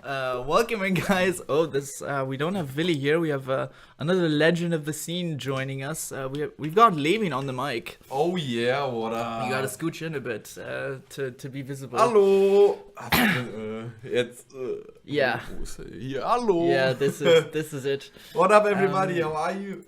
Welcome in, guys. Oh, this we don't have Willy here. We have another legend of the scene joining us. We've got Levin on the mic. Oh yeah, what up? You gotta scooch in a bit to be visible. Hallo. Jetzt. Yeah. Hier, hallo. Yeah, this is it. What up, everybody? How are you?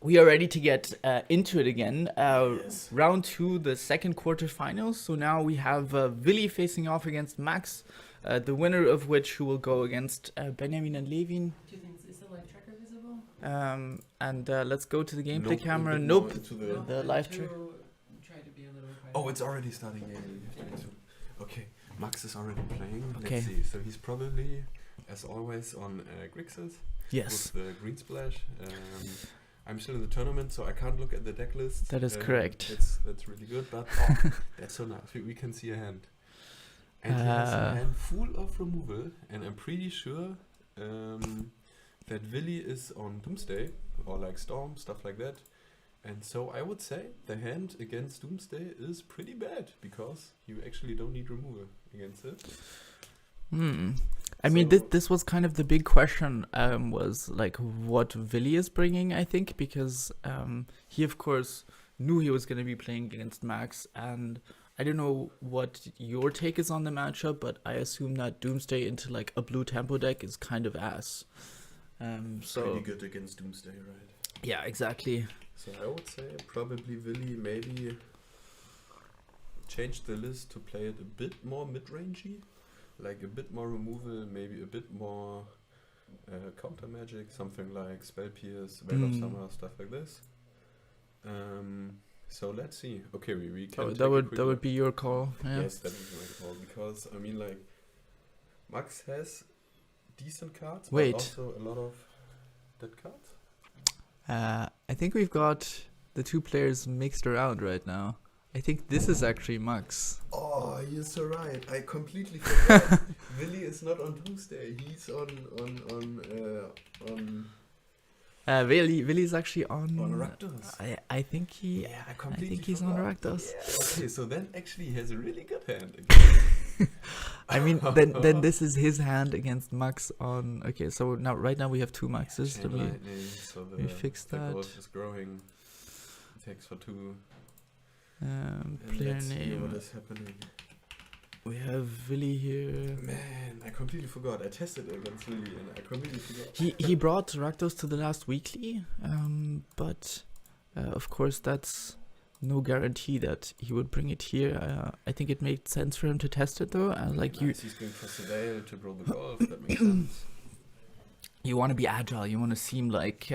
We are ready to get into it again. Yes. Round 2, the second quarterfinals. So now we have Willy facing off against Max, the winner of which who will go against Benjamin and Levin. Do you think is the live tracker visible? And let's go to the gameplay Nope, camera. a bit Nope. more into The live track. Try to be a little quiet. Oh, it's already starting. Yeah. Okay, Max is already playing. Okay. Let's see. So he's probably, as always, on Grixis. Yes, With the green splash. I'm still in the tournament, so I can't look at the deck list. that is correct. That's really good, but that's so nice. We can see a hand. And he has a hand full of removal, and I'm pretty sure that Willy is on Doomsday, or like Storm, stuff like that. And so I would say the hand against Doomsday is pretty bad, because you actually don't need removal against it. I mean, So- this was kind of the big question, was like what Willy is bringing, I think, because he, of course, knew he was going to be playing against Max, and I don't know what your take is on the matchup, but I assume that Doomsday into like a blue tempo deck is kind of ass. So Pretty good against Doomsday, right? yeah, exactly. So I would say probably Willy maybe change the list to play it a bit more mid-rangey, like a bit more removal, maybe a bit more counter magic, something like Spell Pierce, Veil of Summer, stuff like this. So let's see. Okay, we can. Oh, take that a would quick that would look. be your call. Yeah. Yes, that is my call, because I mean, like, Max has decent cards, Wait. but also a lot of dead cards. I think we've got the two players mixed around right now. I think this is actually Max. Oh, you're so right. I completely forgot. Willy is not on Doomsday. He's on Willy's actually on Rakdos. I think he. Yeah, I I completely think he's forgot. on Rakdos. Yeah. Okay, so then actually he has a really good hand again. I mean, then this is his hand against Max on. Okay, so right now we have two Maxes. Chain Let me lightning, so the fix that. growth is growing. Attacks for 2. And player let's see what name. is happening. We have Willy here. Man, I completely forgot. I tested against Willy and I completely forgot. He brought Rakdos to the last weekly, but of course that's no guarantee that he would bring it here. I think it made sense for him to test it though. Like Nice, he's going for Sedale to grow the golf. That makes sense. you want to be agile. You want to seem like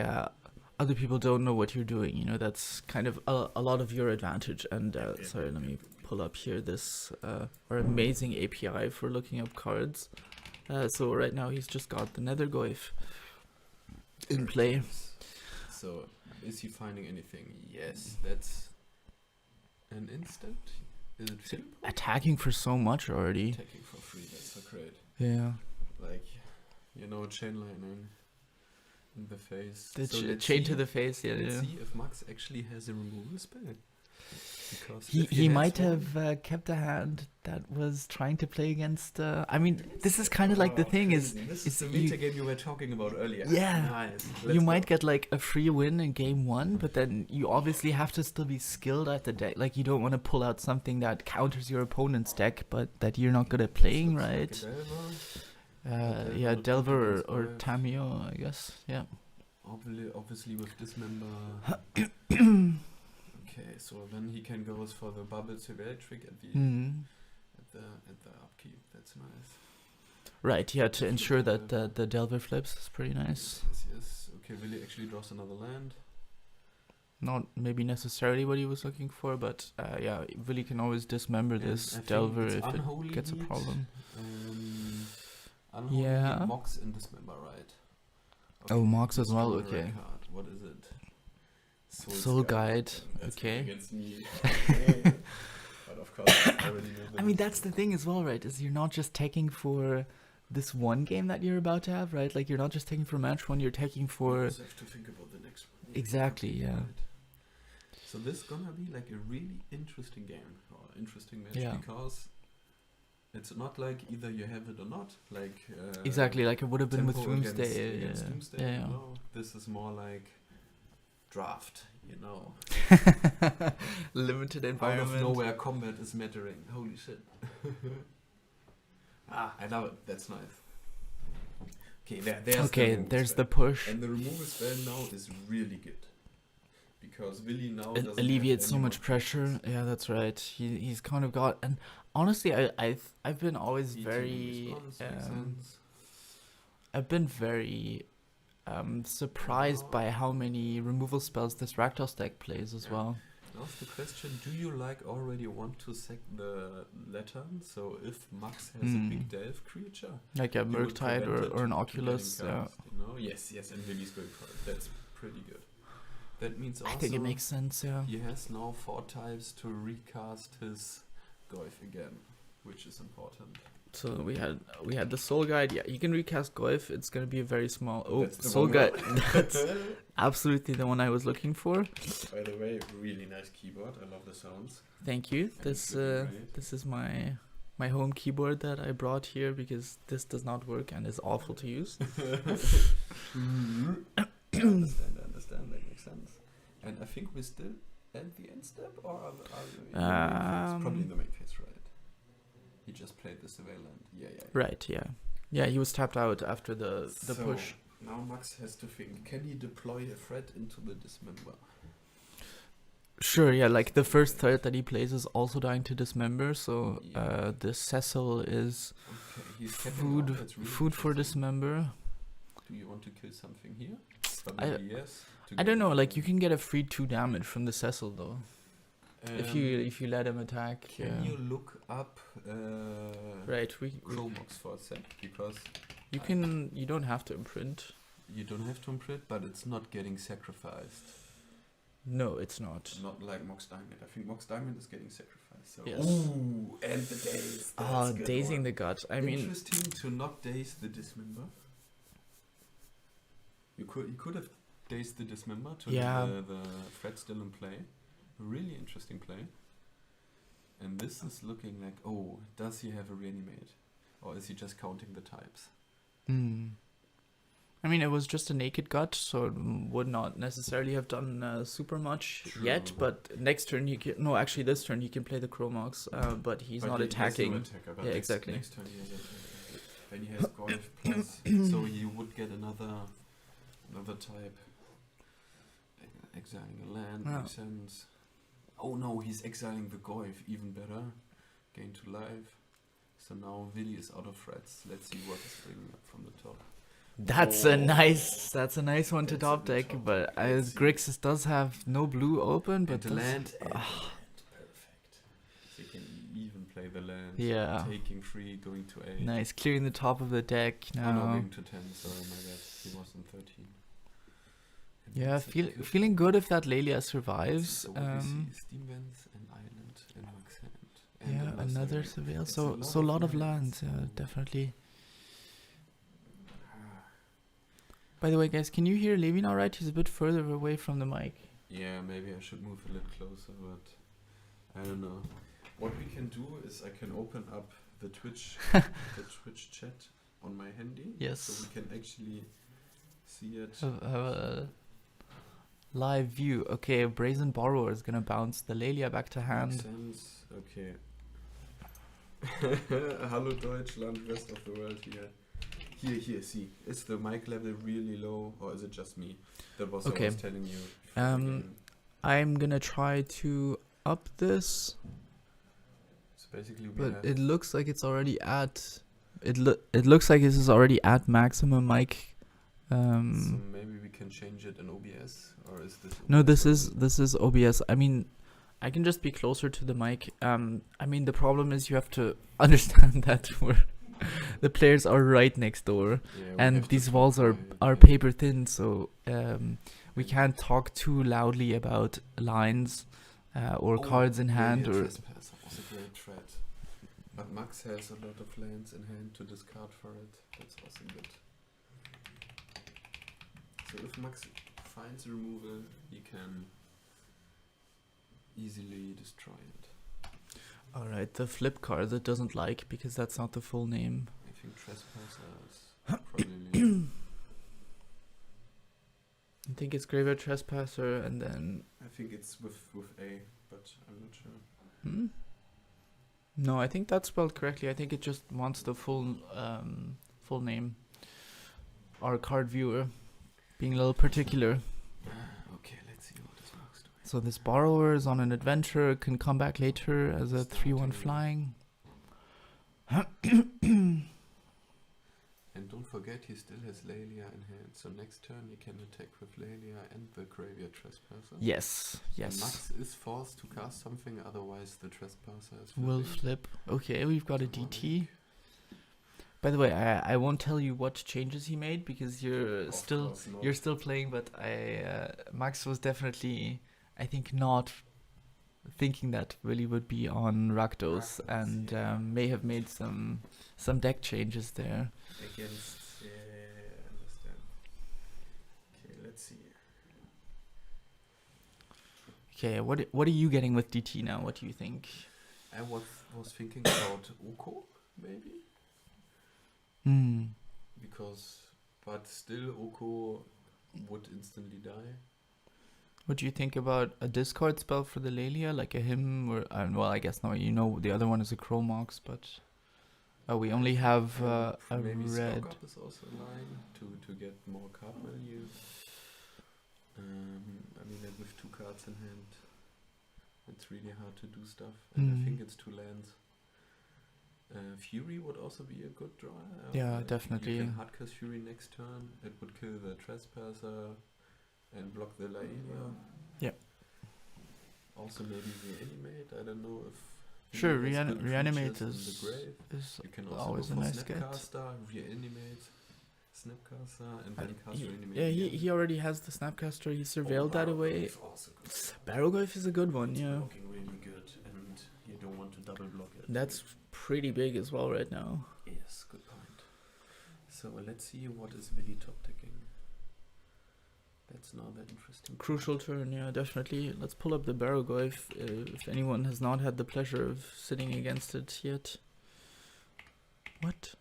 other people don't know what you're doing. You know, that's kind of a lot of your advantage. And sorry, let me pull up here this our amazing API for looking up cards. So right now he's just got the Nethergoyf in play. So, is he finding anything? Yes, that's an instant. Is it free? Attacking for so much already. Attacking for free, that's so great. Yeah. Like, chain lightning in the face. The So let's chain see- to the face, yeah. Let's yeah. see if Max actually has a removal spell. Because He if he has might one- have kept a hand that was trying to play against. I mean, this is kind of like the thing is, crazy. This is is the you- meta game you were talking about earlier. Yeah. Nice. you Let's might go. get like a free win in game 1, but then you obviously have to still be skilled at the deck. Like you don't want to pull out something that counters your opponent's deck, but that you're not good at playing, Looks like a right? Delver. Yeah, Delver Delver against or Golf. Tamio, I guess. Yeah. Obviously with this member. Okay, so then he can go for the bubble surveil trick at the at the upkeep. That's nice. Right. Yeah, to ensure that the Delver flips is pretty nice. Yes. Okay, Willy actually draws another land. Not maybe necessarily what he was looking for, but yeah, Willy can always dismember And this I think Delver it's if it Unholy gets a Heat. problem. Unholy Yeah. Heat, Mox and Dismember, right? Oh, Mox as let's well, draw a red okay. card. What is it? Soul Guide, That's okay. against me. But of course, I already know I mean, that's the thing as well, right? Is you're not just taking for this one game that you're about to have, right? Like you're not just taking for match 1, you're taking for You just have to think about the next one. exactly, yeah. Right. So this is gonna be like a really interesting game or interesting match Yeah. because It's not like either you have it or not. Like exactly, like it would have been with Tempo Doomsday. against Doomsday. Yeah, yeah. No, this is more like draft. You know, Limited out environment. of nowhere combat is mattering. Holy shit! I love it. That's nice. Okay, there's the push. And the removal spell now is really good. Because Willy now It doesn't alleviates have so any much more pressure. choices. Yeah, that's right. He's kind of got, and honestly, I've been always Eating very response makes sense. I've been very surprised by how many removal spells this Rakdos deck plays as Yeah. well. Now's the question, do you already want to sack the Lantern? So if Max has a big delve creature, Like a you would Murktide prevent it or an to Oculus. getting Yeah. cast, you know? Yes, and Willy's going for it. That's pretty good. That means also I think it makes sense, yeah. he has now 4 types to recast his Goyf again, which is important. So we had the Soul Guide. Yeah, you can recast Goyf. It's gonna be a very small. Oh, That's the Soul one Guide. we- That's absolutely the one I was looking for. By the way, really nice keyboard. I love the sounds. Thank you. And This it's looking great. this is my home keyboard that I brought here because this does not work and is awful to use. I understand. That makes sense. And I think we're still at the end step, or are we in the main phase? Probably in the main phase, right? He just played the Surveillant. Yeah. Right. Yeah. Yeah. He was tapped out after the So, push. Now Max has to think, can he deploy a threat into the Dismember? Sure. Yeah. Like the first threat that he plays is also dying to dismember. So Yeah. the Cecil is Okay, he's capping out. That's really food for interesting. dismember. Do you want to kill something here? I- Probably yes. to I don't get know. the- Like you can get a free 2 damage from the Cecil though. If you let him attack. Can you look up Right. We Chromox for a sec? Because you don't have to imprint. you don't have to imprint, but it's not getting sacrificed. No, it's not. Not like Mox Diamond. I think Mox Diamond is getting sacrificed. So. Yes. Ooh, and the daze. Ah, dazing the gut. I mean, interesting to not daze the Dismember. You could have dazed the Dismember to Yeah. have the threat still in play. Really interesting play. And this is looking like, oh, does he have a reanimate? Or is he just counting the types? I mean, it was just a naked gut, so it would not necessarily have done super much yet. True. But next turn actually this turn he can play the Chromox, but he's But not he has no attacking. attacker, but Yeah, next- exactly. Next turn he has attacker. Then he has Golf plus, so you would get another type. Exiling a land, Yeah. makes sense. Oh no, he's exiling the Goyf, even better. Gain to life. So now Willy is out of threats. Let's see what is bringing up from the top. That's Oh. a nice one to That's a top good deck, top but deck. Let's see. Grixis does have no blue open, but And the does- land, perfect. So you can even play the land. Yeah. Taking 3, going to 8. nice, clearing the top of the deck Oh, no, now. going to 10, sorry, my bad. He was on 13. And Yeah, that's a good feeling good if that Lelia survives. So what we see is Steam Vents and Island and Max Hand. And Yeah, another surveil. It's So a lot of lands, yeah, definitely. By the way, guys, can you hear Levin all right? He's a bit further away from the mic. Yeah, maybe I should move a little closer, but I don't know. What we can do is I can open up the Twitch chat on my handy. Yes. So we can actually see it. Have a live view. Okay, Brazen Borrower is gonna bounce the Lelia back to Makes hand. sense. Okay. Hallo Deutschland, rest of the world here. Here, see. Is the mic level really low, or is it just me? That was Okay. I was telling you. before the game. I'm gonna try to up this, So basically we but have it looks like it's already at. It looks like this is already at maximum mic. so maybe we can change it in OBS, or is this? No, OBS this is OBS. I mean, I can just be closer to the mic. I mean, the problem is you have to understand that the players are right next door, Yeah, we and have to these talk walls are quiet, paper thin, so we can't talk too loudly about lines or cards in hand or. Trespass was a great threat. But Max has a lot of lands in hand to discard for it. That's also good. So if Max finds removal, he can easily destroy it. Alright, the flip card that doesn't like, because that's not the full name. I think Trespasser is probably... I think it's Graveyard Trespasser, and then... I think it's with A, but I'm not sure. Hmm? No, I think that's spelled correctly. I think it just wants the full name. Our card viewer being a little particular. Okay, let's see what this Max doing. So this borrower is on an adventure, can come back later as a 3/1 flying. And don't forget, he still has Lelia in hand, so next turn he can attack with Lelia and the Graveyard Trespasser. Yes, And yes. Max is forced to cast something, otherwise the Trespasser is Will flipping. flip. Okay, we've got a Come on, DT. By the way, I won't tell you what changes he made because you're Of still course not. you're still playing, but Max was definitely, I think, not thinking that Willy would be on Rakdos, Rakdos, and yeah. may have made some deck changes there. Against, I understand. Okay, let's see. Okay, what are you getting with DT now? What do you think? I was thinking about Oko, maybe? Because, but still Oko would instantly die. What do you think about a discard spell for the Lelia, like a hymn, or well, I guess no. You know, the other one is a Chromox, but we only have a Maybe red. stock up is also a line to get more card value. I mean, like with 2 cards in hand, it's really hard to do stuff. And I think it's 2 lands. Fury would also be a good draw. Yeah, definitely. You can hardcast Fury next turn. It would kill the Trespasser and block the Laelia. Yeah. Also maybe reanimate. I don't know if. Sure, Fury has good reanimate creatures in the is grave. You can also always go a for nice get. Snapcaster, reanimate Snapcaster, and then cast Yeah, reanimate. he already has the Snapcaster. He surveilled that away. Barrowglyph is a good one, yeah. Blocking really good, and you don't want to double block it. That's pretty big as well right now. Yes, good point. So let's see what is Willy top decking. That's now the interesting Crucial part. turn, yeah, definitely. Let's pull up the Barrowglyph if anyone has not had the pleasure of sitting against it yet. What?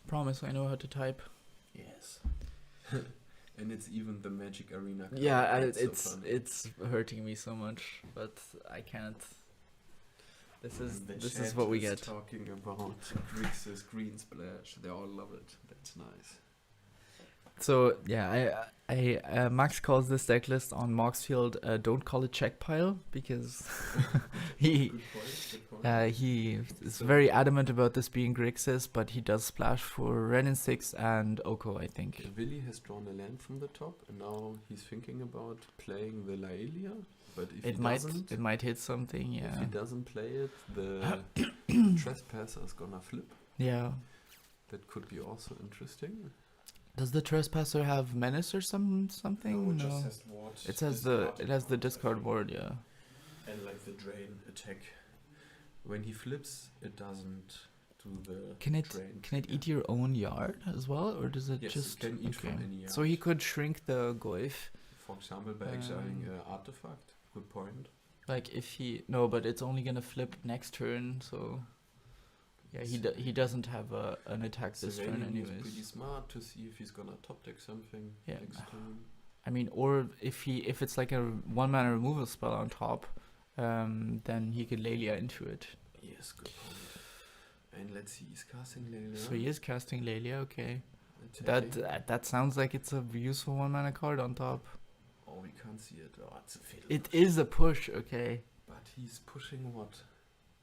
Promise I know how to type. Yes. And it's even the Magic Arena card. Yeah, That's so fun. it's hurting me so much, but I can't. This is And the this is chat what we is get. talking about Grixis Green Splash. They all love it. That's nice. So yeah, I Max calls this deck list on Moxfield don't call it check pile because he Good point. Good point. he is very adamant about this being Grixis, but he does splash for Ren and 6 and Oko, I think. Willy has drawn a land from the top, and now he's thinking about playing the Laelia. But if It might hit something, if yeah. he doesn't play it, the Trespasser is gonna flip. Yeah. That could be also interesting. Does the Trespasser have menace or something? No, it No. just has ward. It has the discard ward, yeah. And like the drain attack. When he flips, it doesn't do the Can it drain. eat your own yard as well, or does it Yes, just it can eat from any yard. So he could shrink the Goif, For example, by exiling an artifact. Good point. like if he but it's only gonna flip next turn, so yeah, he doesn't have an attack this turn Surveilling is anyways. pretty smart to see if he's gonna top deck something Yeah. next turn. I mean, or if it's like a 1-mana removal spell on top, then he could Lelia into it. Yes, good point. And let's see, he's casting Lelia. So he is casting Lelia, okay. attacking. That sounds like it's a useful 1-mana card on top. Oh, we can't see it. Oh, it's a fatal It push. is a push, okay. But he's pushing what?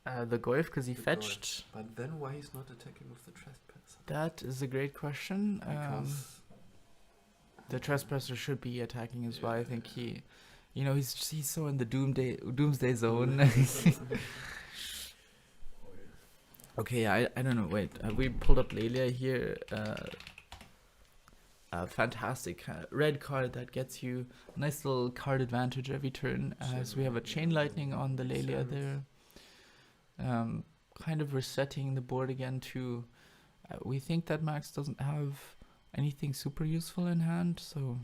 The Goif, because he The fetched. But then why he's not attacking with the Trespasser? That is a great question. Because The Trespasser should be attacking as well. I think he's so in the doomsday zone. Okay, I don't know. Wait, we pulled up Lelia here. A fantastic red card that gets you a nice little card advantage every turn. So we have a Chain Lightning on the Lelia there. Kind of resetting the board again to. We think that Max doesn't have anything super useful in hand, so.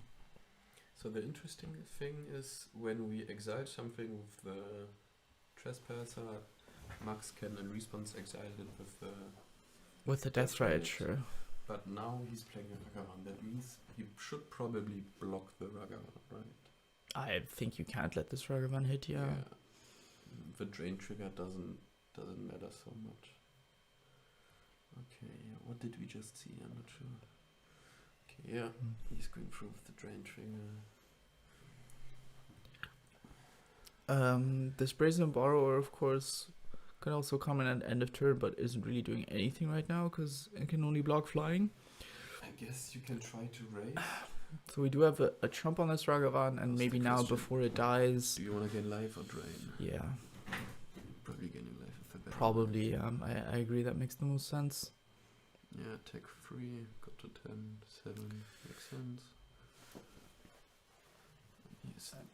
So the interesting thing is when we exile something with the Trespasser. Max can in response exile it With the Death Ride, sure. But now he's playing a Ragavan. That means he should probably block the Ragavan, right? I think you can't let this Ragavan hit, yeah. The drain trigger doesn't matter so much. Okay, what did we just see? I'm not sure. Okay, yeah, he's going through with the drain trigger. This Brazen Borrower, of course, can also come in at end of turn, but isn't really doing anything right now because it can only block flying. I guess you can try to raise. So we do have a chump on this Ragavan, and That's maybe the now question. before it dies. Do you want to gain life or drain? Yeah, Probably gaining life if the better. probably. I agree. That makes the most sense. Yeah, attack 3, got to 10, 7, makes sense.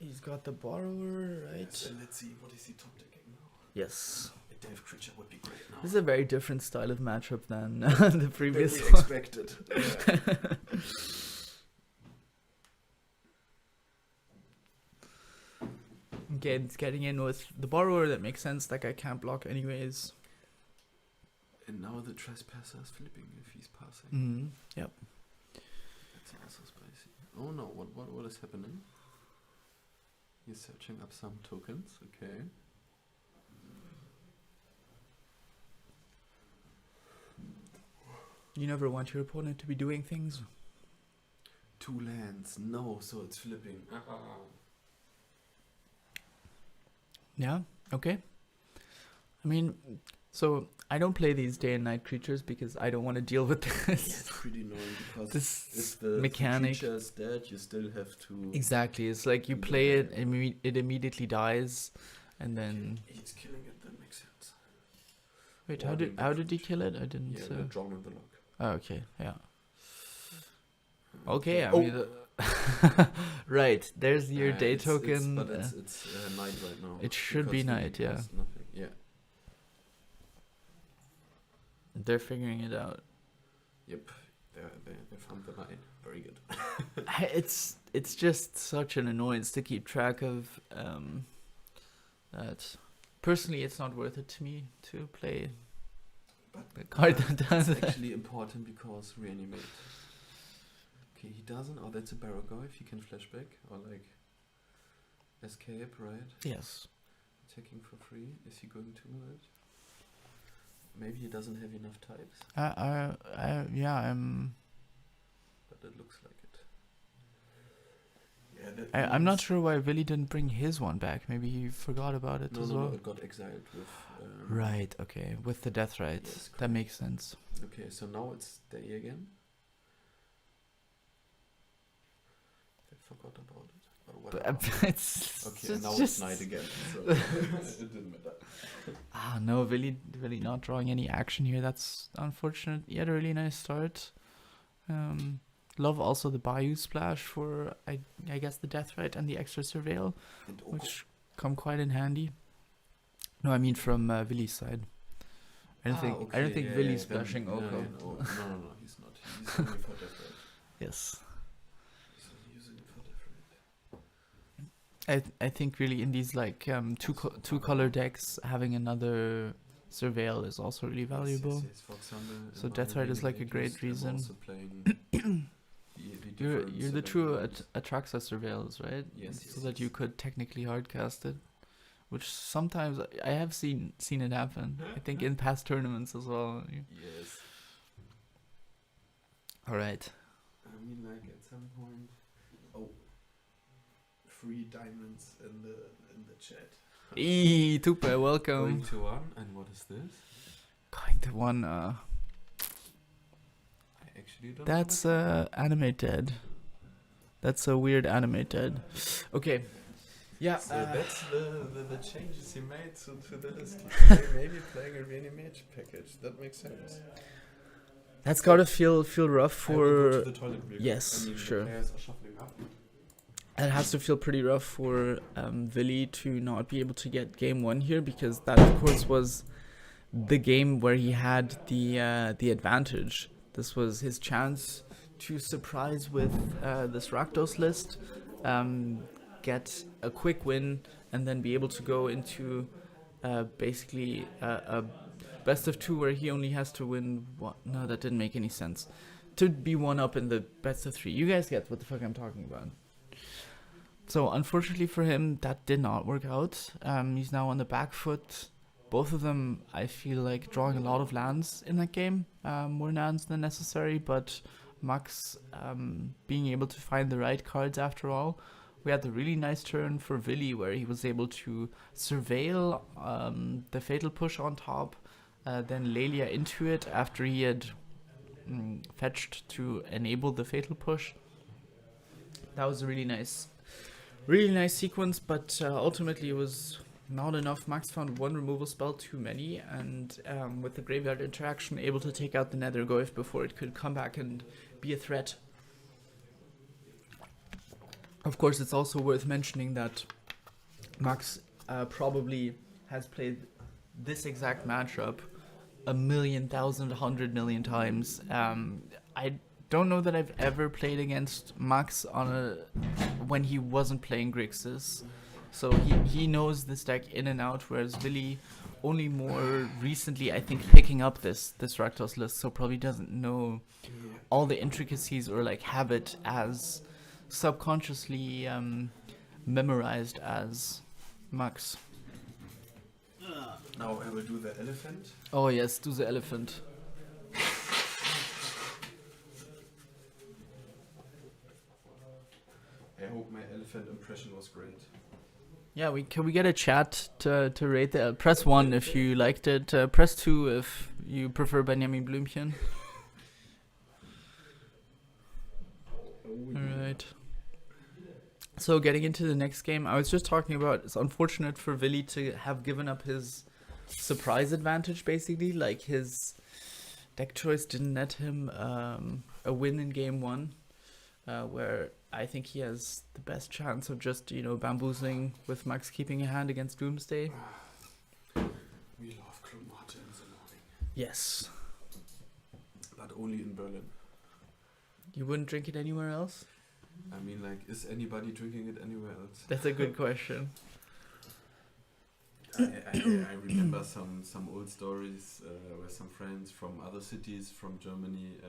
He's got the Borrower, right? So let's see, what is he top decking now? Yes. A Death Creature would be great now. This is a very different style of matchup than the previous Than we one. expected. Yeah. Okay, it's getting in with the Borrower. That makes sense. That guy can't block anyways. And now the Trespasser is flipping if he's passing. Yep. That's also spicy. Oh no, what is happening? He's searching up some tokens, okay. You never want your opponent to be doing things. 2 lands, no, so it's flipping. Yeah, okay. I mean, so I don't play these day and night creatures because I don't want to deal with Yeah, this. it's pretty annoying because This if the mechanic. creature is dead, you still have to... Exactly, it's like you play it, it immediately dies, and then... He's killing it, that makes sense. Wait, Warding the how did he creature. kill it? I didn't... Yeah, the drawn in the lock. Oh, okay, yeah. Okay, I Oh. mean... right, there's your day token. But it's night right now. it should be because he night, yeah. has nothing. Yeah. They're figuring it out. Yep. They found the night. Very good. It's just such an annoyance to keep track of. That personally, it's not worth it to me to play But the card that does it's that. actually important because reanimate. Okay, he doesn't. Oh, that's a Barrow if he can flashback or like escape, right? Yes. Attacking for free. Is he going to it? Maybe he doesn't have enough types, Yeah, I'm. but it looks like it. Yeah, I'm not sure why Willy didn't bring his one back. Maybe he forgot about it No, as no, well. no, it got exiled with. Right. Okay. With the death right. Yes, That correct. makes sense. Okay, so now it's day again. They forgot about it. Or But whatever. it's Okay, it's now just it's night again. So it didn't matter. no, Willy not drawing any action here. That's unfortunate. He had a really nice start. Love also the Bayou Splash for I guess the Death Right and the extra Surveil, And which come quite in handy. No, I mean from Willy's side. I don't think Willy's splashing no, Oko. no, he's not. He's only for Death Ray. Yes. He's only using it for Death Ray. I think really in these like two color decks, having another Surveil is also really valuable. Yes, for example, So in my Death Ride is like a Reanimators, great I'm reason. also playing the You're different the true Surveillance. Atraxa Surveils, right? Yes, So yes, that you yes. could technically hardcast it, which sometimes I have seen it happen. I think in past tournaments as well. Yes. All right. I mean, like at some point. Oh, 3 diamonds in the chat. Tupe, welcome. Going to 1, and what is this? Going to one. I actually don't. That's know. anime dead. That's a weird anime dead. Okay. Yeah. So that's the changes he made to the list. Maybe playing a reanimate package. That makes sense. That's gotta feel rough I will go for. to the toilet real yes, quick. I mean, sure. The players are shuffling up. It has to feel pretty rough for Willy to not be able to get game 1 here, because that of course was the game where he had the advantage. This was his chance to surprise with this Rakdos list, get a quick win, and then be able to go into basically a best of 2 where he only has to win one. No, that didn't make any sense. To be one up in the best of 3. You guys get what the fuck I'm talking about. So unfortunately for him, that did not work out. He's now on the back foot. Both of them, I feel like, drawing a lot of lands in that game. More lands than necessary, but Max being able to find the right cards after all. We had a really nice turn for Willy where he was able to surveil the Fatal Push on top, then Lelia into it after he had fetched to enable the Fatal Push. That was a really nice sequence, but ultimately it was not enough. Max found one removal spell too many, and with the graveyard interaction able to take out the Nethergoyf before it could come back and be a threat. Of course, it's also worth mentioning that Max probably has played this exact matchup 100 million times. I don't know that I've ever played against Max when he wasn't playing Grixis. So he knows this deck in and out, whereas Willy only more recently, I think, picking up this Rakdos list, so probably doesn't know all the intricacies or like have it as subconsciously memorized as Max. Now I will do the elephant. Oh yes, do the elephant. I hope my elephant impression was great. Yeah, can we get a chat to rate the press 1 if you liked it, press 2 if you prefer Benjamin Blümchen. Alright. So getting into the next game, I was just talking about it's unfortunate for Willy to have given up his surprise advantage basically, like his deck choice didn't net him a win in game 1, where I think he has the best chance of just, bamboozling with Max keeping a hand against Doomsday. We love Club in the morning. Yes. But only in Berlin. You wouldn't drink it anywhere else? I mean, like, is anybody drinking it anywhere else? That's a good question. I remember some old stories where some friends from other cities from Germany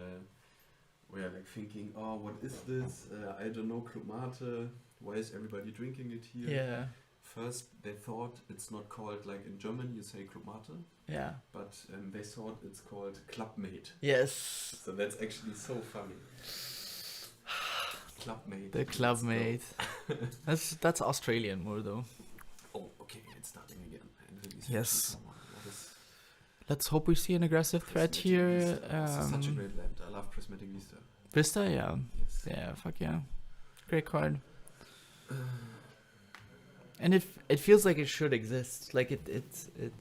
were like thinking, oh, what is this? I don't know, Club Mate. Why is everybody drinking it here? Yeah. First, they thought it's not called, like in German you say Club Mate. Yeah. But they thought it's called Clubmate. Yes. So that's actually so funny. Clubmate. The Clubmate. That's Australian more though. Oh, okay, it's starting again. Yes. Let's hope we see an aggressive threat here. Such a great land. I love Prismatic Vista. Vista, yeah. Yes. Yeah, fuck yeah. Great card. And it feels like it should exist. Like it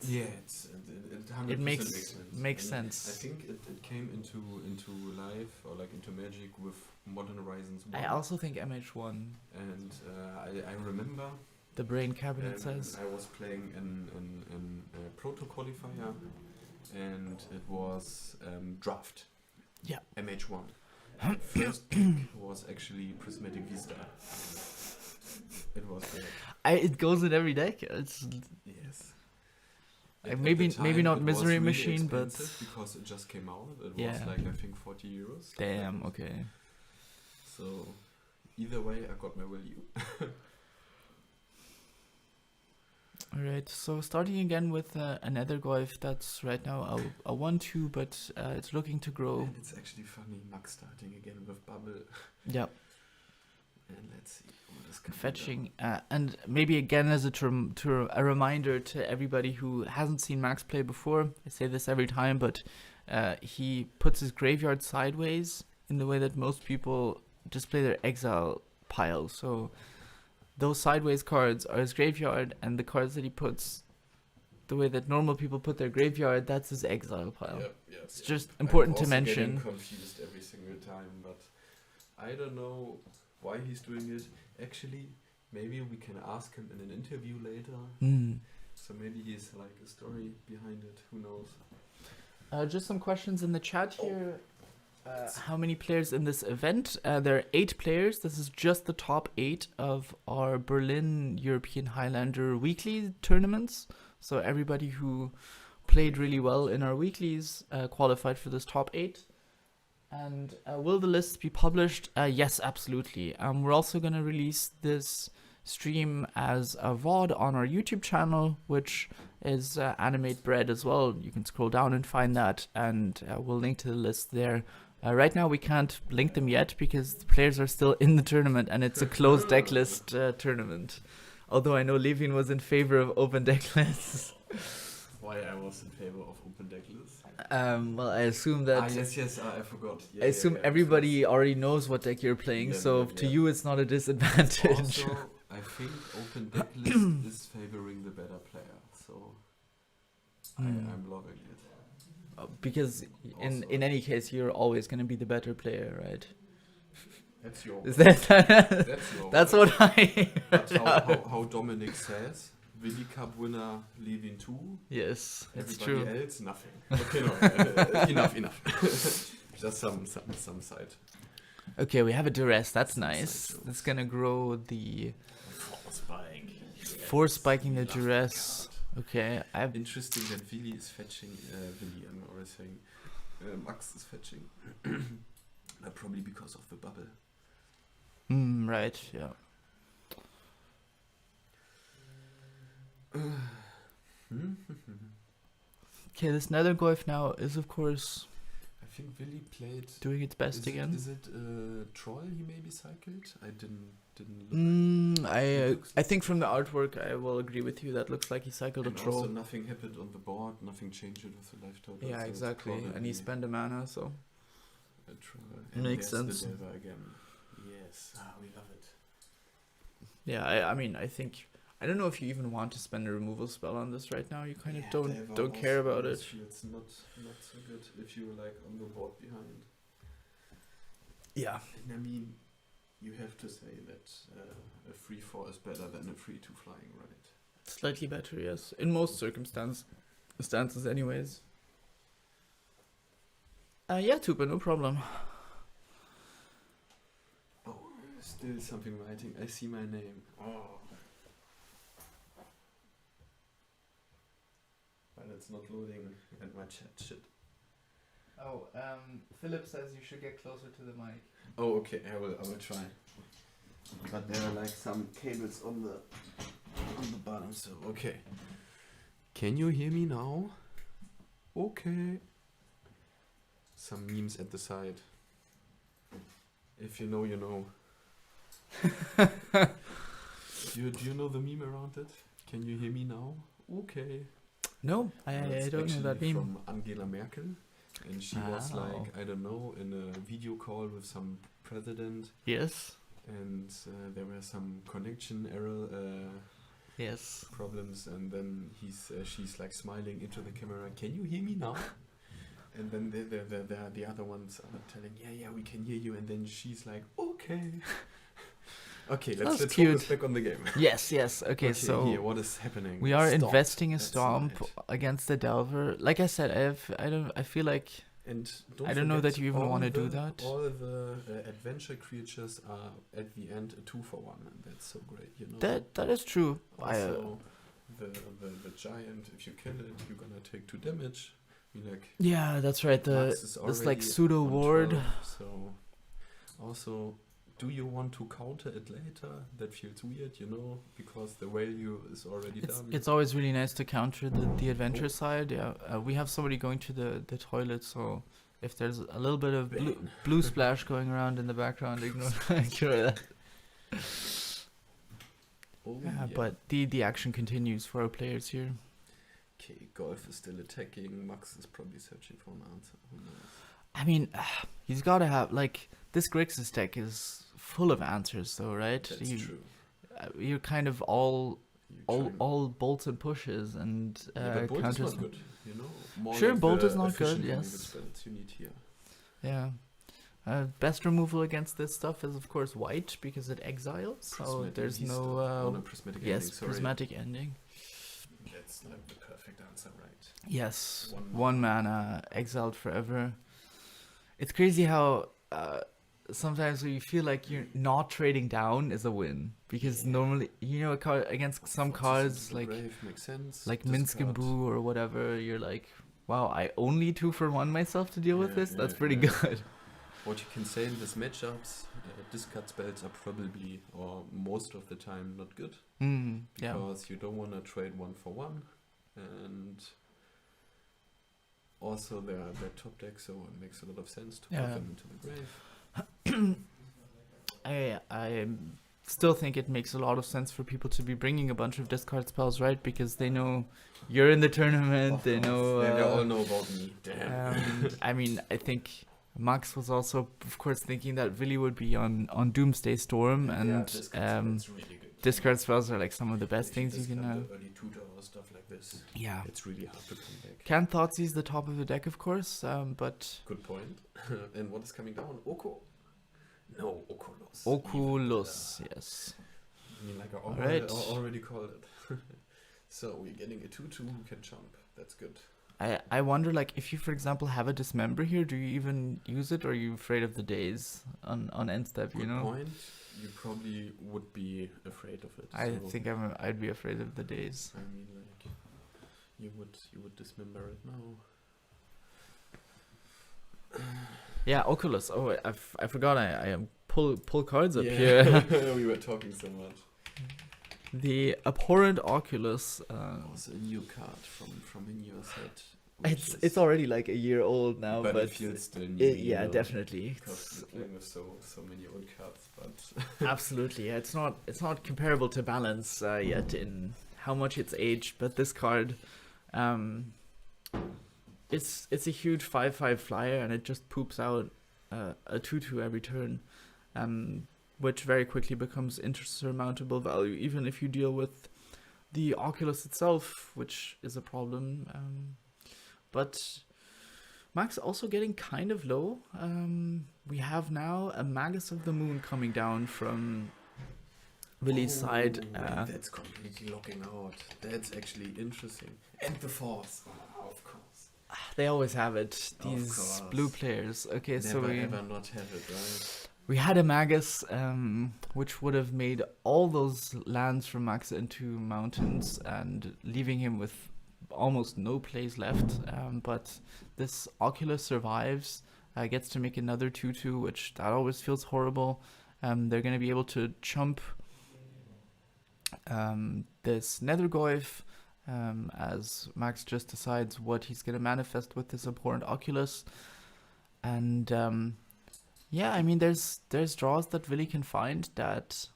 Yeah, it 100% makes And sense. I think it came into life or like into Magic with Modern Horizons 1. I also think MH1. And I remember The brain cabinet says. I was playing in a proto qualifier, and it was draft. Yeah. MH1. First pick was actually Prismatic Vista. It was great. It goes in every deck. It's Yes. maybe not it was Misery really Machine, but expensive because it just came out. It was Yeah. like I think 40 euros. damn. Okay. So either way, I got my value. All right. So starting again with another Goif that's right now a 1/2, but it's looking to grow. And it's actually funny, Max starting again with Bubble. Yeah. And let's see what is coming Fetching, and maybe again as a reminder to everybody who hasn't seen Max play before. I say this every time, but he puts his graveyard sideways in the way that most people display their exile pile. So those sideways cards are his graveyard, and the cards that he puts the way that normal people put their graveyard, that's his exile pile. Yep, It's just important to I'm also getting mention. confused every single time, but I don't know why he's doing it. Actually, maybe we can ask him in an interview later. So maybe he's like a story behind it. Who knows? Just some questions in the chat here. how many players in this event? There are 8 players. This is just the top 8 of our Berlin European Highlander weekly tournaments. So everybody who played really well in our weeklies qualified for this top 8. And will the lists be published? Yes, absolutely. We're also going to release this stream as a VOD on our YouTube channel, which is Animate Bread as well. You can scroll down and find that, and we'll link to the list there. Right now we can't link them yet because the players are still in the tournament and it's a closed decklist tournament. Although I know Levin was in favor of open decklists. Why I was in favor of open decklists? Well, I assume that... yes, I forgot. I assume everybody already knows what deck you're playing, so to you it's not a disadvantage. Also, I think open decklist is favoring the better player, so I'm loving it. Because in any case, you're always going to be the better player, right? That's your Is that that's your that's what I That's how Dominic says. Willy Cup winner, Levin 2. Yes, that's Everybody true. else, nothing. Okay, no, enough. Just some side. Okay, we have a duress. That's Some nice. side That's gonna grow the Force spiking the duress. Okay, I've Interesting that Willy is fetching. Willy, I'm always saying. Max is fetching. Probably because of the bubble. right. Yeah. Okay, this Nether Goif now is of course I think Willy played. doing its best again. Is it Troll he maybe cycled? I didn't look. I think from the artwork I will agree with you. That looks like he cycled a And troll. also nothing happened on the board. Nothing changed it with the life total. Yeah, so it's exactly. And he probably spent a mana, so a troll. Makes there's sense. The Delver again. Yes, we love it. yeah. I mean, I think I don't know if you even want to spend a removal spell on this right now. You kind of Delver don't care also about it. honestly, It's not so good if you're like on the board behind. Yeah. And I mean, you have to say that a 3/4 is better than a 3/2 flying, right? Slightly better, yes. In most stances anyways. Yeah, Tuba, no problem. Oh, still something writing. I see my name. Oh. But it's not loading at my chat. Shit. Oh, Philip says you should get closer to the mic. Oh, okay. I will try. But there are like some cables on the bottom. So okay. Can you hear me now? Okay. Some memes at the side. If you know, you know. Do you know the meme around it? Can you hear me now? Okay. No, I It's don't know that actually meme. from Angela Merkel, and she was Oh. like, I don't know, in a video call with some president, Yes. and there were some connection error Yes. problems, and then she's like smiling into the camera. Can you hear me now? And then the other ones are telling, yeah, we can hear you, and then she's like, okay. Okay, let's cute. focus back on the game. Yes. Okay, so here, what is happening? we are Stomp. investing a That's stomp right. against the Delver. Like I said, I feel like And I don't know forget, that you even all wanna do the- that. All the adventure creatures are at the end a 2-for-1, and that's so great, you know. that is true. Also, the giant, if you kill it, you're gonna take 2 damage. I mean, like, Yeah, that's right. Max is This like already pseudo on ward. 12, so also, do you want to counter it later? That feels weird, you know, because the value is already done. It's always really nice to counter the adventure side. Yeah, we have somebody going to the toilet, so if there's a little bit of blue splash going around in the background, ignore that. Oh, Yeah, but the action continues for our players here. Okay, Golf is still attacking. Max is probably searching for an answer. Who knows? I mean, he's got to have like this Grixis deck is full of answers, though, right? That's true. You're kind of all You're trying- all bolts and pushes and Yeah, but Bolt is counters. not good, you know. More Sure, like Bolt the is not good, efficient removal yes. spells you need here. Yeah. Best removal against this stuff is of course white because it exiles. So Prismatic there's East- no prismatic yes ending, sorry. prismatic ending. That's like the perfect answer, right? Yes, One one mana exiled forever. It's crazy how sometimes we feel like you're not trading down is a win because normally, you know, a card against some cards like makes sense. Minsk and Discard. Boo or whatever, you're like, wow, I only 2-for-1 myself to deal with Yeah, this. That's yeah, pretty yeah. good. What you can say in these matchups, discard spells are probably, or most of the time, not good. Yeah. Because you don't want to trade 1-for-1. And also they're top deck, so it makes a lot of sense to put them into the grave. I still think it makes a lot of sense for people to be bringing a bunch of discard spells, right? Because they know you're in the tournament. Of They course. know. They all know about me. Damn. I mean, I think Max was also, of course, thinking that Willy would be on Doomsday Storm, and discard really good. discard spells are like some of the best things you can have. Early tutor or stuff like this. Yeah. It's really hard to come back. Can Thoughtseize the top of the deck, of course, but Good point. And what is coming down? Oko? No, Oculus. Oculus, yes. I mean, like I Alright. already called it. So we're getting a 2/2 who can jump. That's good. I wonder, like, if you, for example, have a Dismember here, do you even use it, or are you afraid of the days on end step, you Good know? point. You probably would be afraid of it. I so, think I'd be afraid of the days. I mean, like, you would dismember it now. Yeah, Oculus. Oh, I forgot. I pull cards up here. We were talking so much. The Abhorrent Oculus. Also a new card from in your set. It's already like a year old now, but it feels still new. yeah, definitely. Because we're playing with so many old cards, but Absolutely, yeah. It's not comparable to Balance yet in how much it's aged, but this card, it's a huge 5/5 flyer, and it just poops out a 2/2 every turn, which very quickly becomes insurmountable value, even if you deal with the Oculus itself, which is a problem. But Max also getting kind of low. We have now a Magus of the Moon coming down from Willy's side. That's completely locking out. That's actually interesting. And the Force, of course. They always have it. Of These course. blue players. Okay, Never so ever not have it, right? we had a Magus, which would have made all those lands from Max into mountains and leaving him with almost no plays left. But this Oculus survives, gets to make another 2/2, which that always feels horrible. They're going to be able to chump this Nethergoyf, as Max just decides what he's going to manifest with this Abhorrent Oculus. And yeah, I mean, there's draws that Willy can find that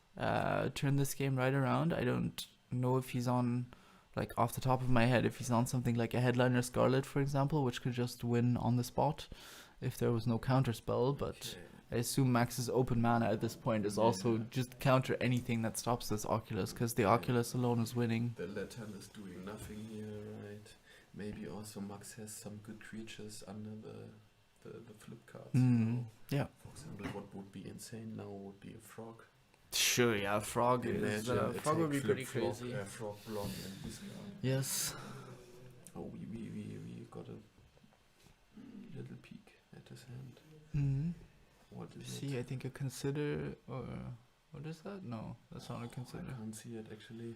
turn this game right around. I don't know if he's on, like, off the top of my head, if he's on something like a Headliner Scarlet, for example, which could just win on the spot if there was no counterspell, but I assume Max's open mana at this point is also just counter anything that stops this Oculus, because the Oculus alone is winning. The Latan is doing nothing here, right? Maybe also Max has some good creatures under the flip cards. You know? Yeah. For example, what would be insane now would be a frog. Sure, yeah, Frog is Frog would be pretty crazy. Frog block and this guy. Yes. Oh, we got a little peek at his hand. Mm-hmm. What is See, I think a Consider, or what is that? No, that's not a Consider. I can't see it actually.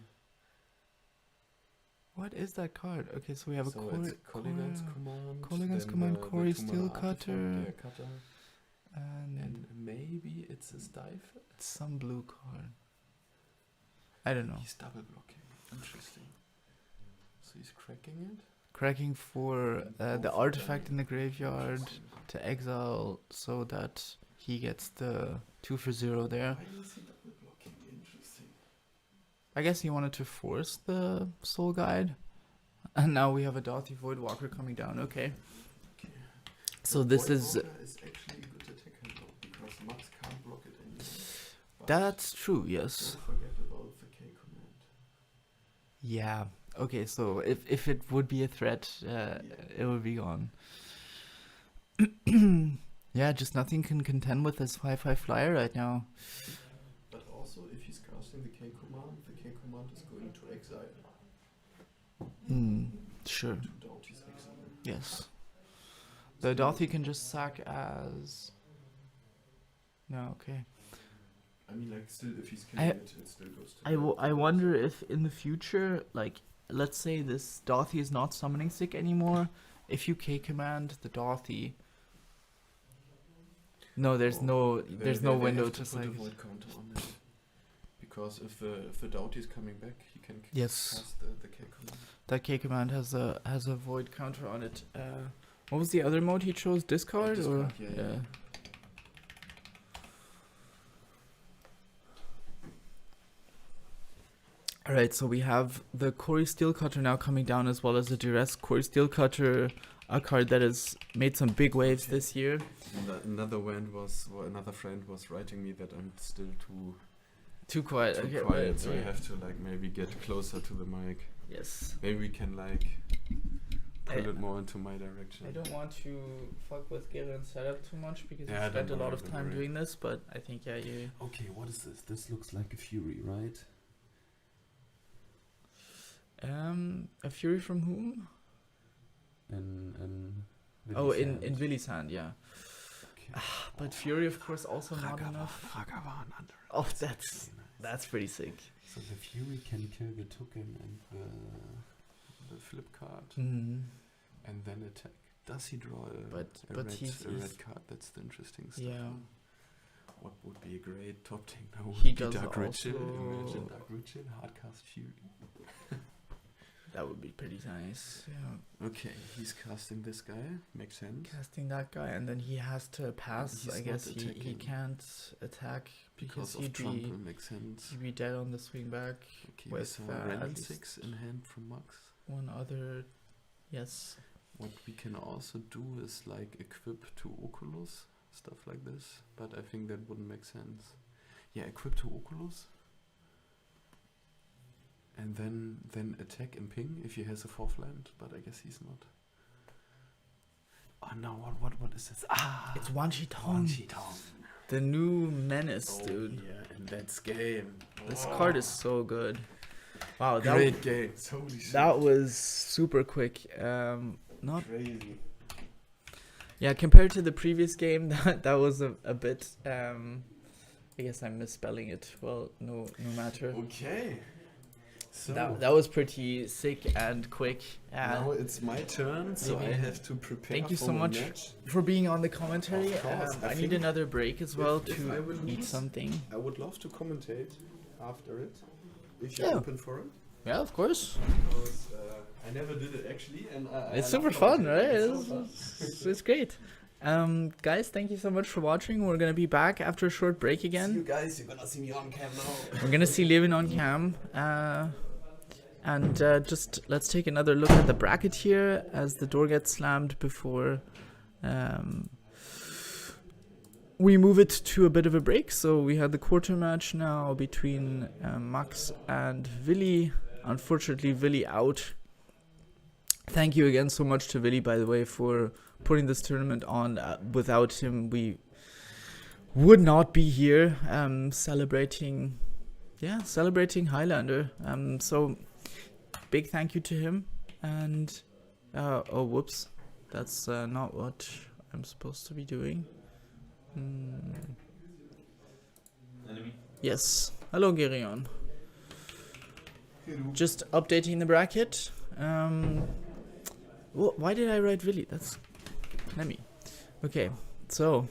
What is that card? Okay, so we have So a it's Colligan's Command. Colligan's then Command, the Corey two-mana Steel artifact, Cutter, yeah, cutter. And maybe it's a Stifle. it's some blue card. I don't know. He's double blocking. Interesting. So he's cracking it. Cracking for the Both artifact them. in the graveyard Interesting. to exile so that he gets the 2-for-0 there. Why is he double blocking? Interesting. I guess he wanted to force the Soul Guide. And now we have a Darthy Voidwalker coming down. Okay. Okay. So this is... Voidwalker is actually a good attack hand block because Max can't block it anymore. But That's true, yes. don't forget about the K command. Yeah. Okay, so if it would be a threat, it would be gone. Yeah, just nothing can contend with this 5/5 flyer right now. But also, if he's casting the K command is going to exile. Sure. To doubt his exile. Yes. The Dothy can just sack as... No, okay. I mean, like, still, if he's killing it still goes to... I wonder if in the future, like, let's say this Dothy is not summoning sick anymore. If you K command the Dothy... No, there's no window to put a sack. void counter on it. Because if the Doughty is coming back, he can Yes. cast the K command. That K command has a void counter on it. What was the other mode he chose? Discard? Discard, or yeah. Alright, so we have the Corey Steelcutter now coming down, as well as the Duress Corey Steelcutter, a card that has made some big waves this year. Another friend was writing me that I'm still Too quiet. too Okay, quiet, right, so yeah. I have to like maybe get closer to the mic. Yes. Maybe we can like pull I- it more into my direction. I don't want to fuck with Gillen's setup too much because Yeah, we spent a don't lot worry, of don't time worry. doing this, but I think you. Okay, what is this? This looks like a Fury, right? A Fury from whom? And Oh, in Willy's hand, yeah. Okay. But Fury, of course, also not enough. Ragavan under. Oh, that's pretty sick. So the Fury can kill the token and the flip card, Mm. and then attack. Does he draw a But he's red card? That's the interesting stuff. yeah. What would be a great top team now? He Would be does Dark Ritual. also- Imagine Dark Ritual, Hardcast Fury. That would be pretty nice. Yeah. Okay, he's casting this guy. Makes sense. Casting that guy, and then he has to pass. He's I not guess he attacking. can't attack Because because of he'd trample makes sense. be dead on the swing back. Okay, we with saw at Randall least 6 in hand from Max. One other, yes. What we can also do is like equip to Oculus, stuff like this. But I think that wouldn't make sense. Yeah, equip to Oculus. And then attack and ping if he has a 4th land, but I guess he's not. Oh no, what is this? Ah! It's Wanshi Tong, Tong. the new menace, dude. Yeah, and that's game. This card is so good. Wow, Great game. Holy shit. that was super quick. Not Crazy. Yeah, compared to the previous game, that was a bit. I guess I'm misspelling it. Well, no matter. Okay. So That was pretty sick and quick. now it's my turn, so I maybe- have to prepare. Thank you for so my much match. for being on the commentary. Of course, I I need think another break as well if I to will eat lose- something. I would love to commentate after it, if you're Yeah. open for it. Yeah, of course. Because I never did it actually, and It's I super love fun, commentating. right? It's so fun. It's great. Guys, thank you so much for watching. We're gonna be back after a short break See you again. guys, you're gonna see me on cam now. We're gonna see Levin on cam. And just let's take another look at the bracket here as the door gets slammed before we move it to a bit of a break. So we had the quarter match now between Max and Willy. Unfortunately, Willy out. Thank you again so much to Willy, by the way, for putting this tournament on. Without him, we would not be here celebrating Highlander. So big thank you to him. And oh, whoops, that's not what I'm supposed to be doing. Enemy. Yes. Hello, Gerion. Just updating the bracket. Why did I write Willy? That's Nemi. Okay, so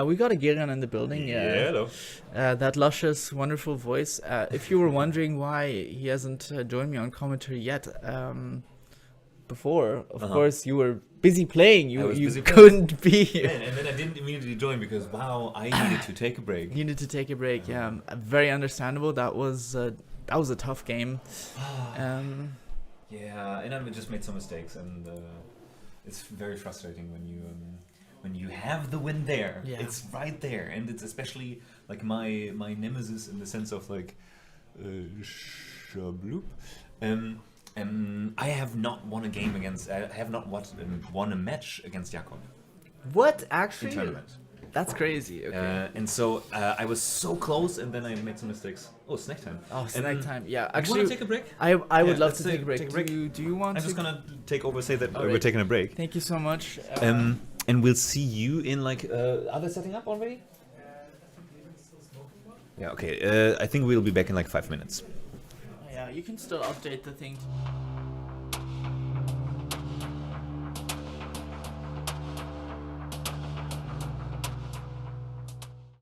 we got a Gerion in the building. Hello. That luscious, wonderful voice. If you were wondering why he hasn't joined me on commentary yet, before, of course, you were busy playing. I was You busy couldn't be here. And then I didn't immediately join because I needed to take a break. Needed to take a break. Yeah, very understandable. That was a tough game. Yeah, and I just made some mistakes, and it's very frustrating when you have the win there. Yeah. It's right there, and it's especially like my nemesis in the sense of like Shabloop. I have not won a game against. I have not won a match against Jakob What in actually? tournament. That's crazy. Okay. And so I was so close, and then I made some mistakes. Oh, snack time. Oh, snack time. Yeah, Do you want actually, to take a break? I would Yeah, love let's to take a break. take a break. Do you want I'm to? just gonna take over, say that Alright. we're taking a break. Thank you so much. and we'll see you in like. Are they setting up already? Yeah. Okay. I think we'll be back in like 5 minutes. Yeah, you can still update the thing.